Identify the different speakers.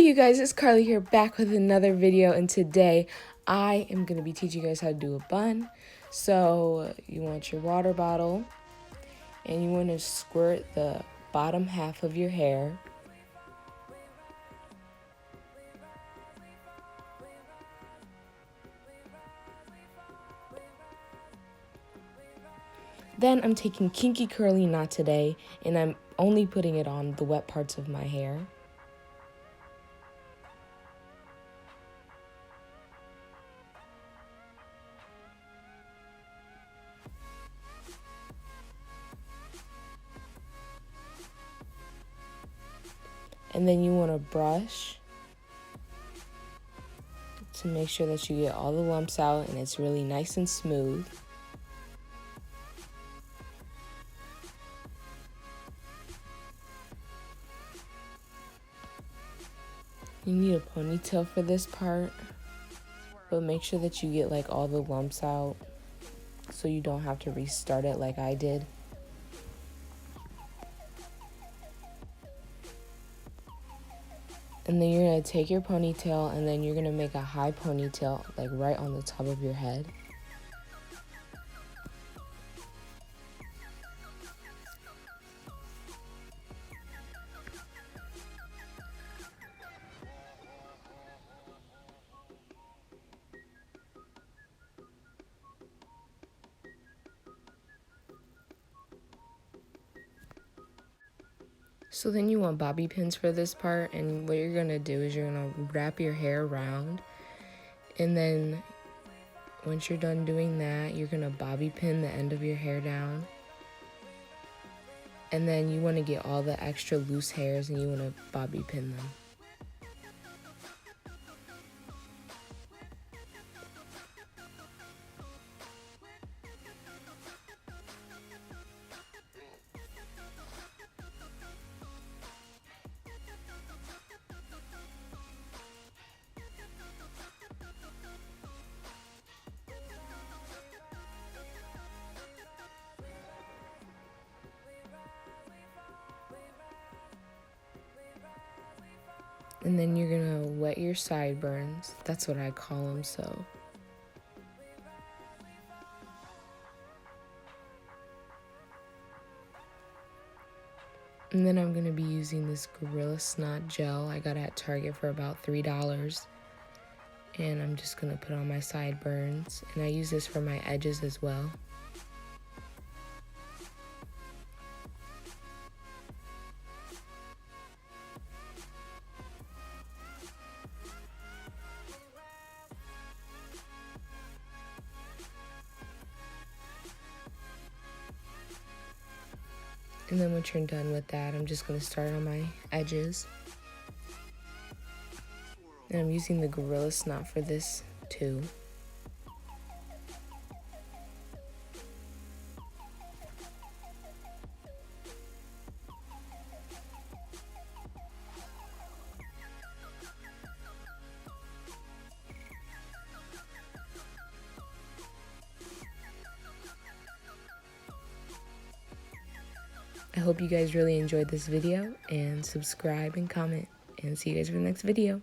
Speaker 1: you guys, it's Carly here back with another video, and today I am going to be teaching you guys how to do a bun. So you want your water bottle and you want to squirt the bottom half of your hair. Then I'm taking Kinky Curly Knot today, and I'm only putting it on the wet parts of my hair. And then you want to brush to make sure that you get all the lumps out and it's really nice and smooth. You need a ponytail for this part, but make sure that you get like all the lumps out so you don't have to restart it like I did. And then you're going to take your ponytail and then you're going to make a high ponytail like right on the top of your head. So then you want bobby pins for this part, and what you're going to do is you're going to wrap your hair around, and then once you're done doing that, you're going to bobby pin the end of your hair down. And then you want to get all the extra loose hairs and you want to bobby pin them. And then you're gonna wet your sideburns. That's what I call them, so. And then I'm gonna be using this Gorilla Snot gel I got at Target for about $3. And I'm just gonna put on my sideburns. And I use this for my edges as well. And then once you're done with that, I'm just going to start on my edges. And I'm using the Gorilla Snot for this too. I hope you guys really enjoyed this video, and subscribe and comment, and see you guys for the next video.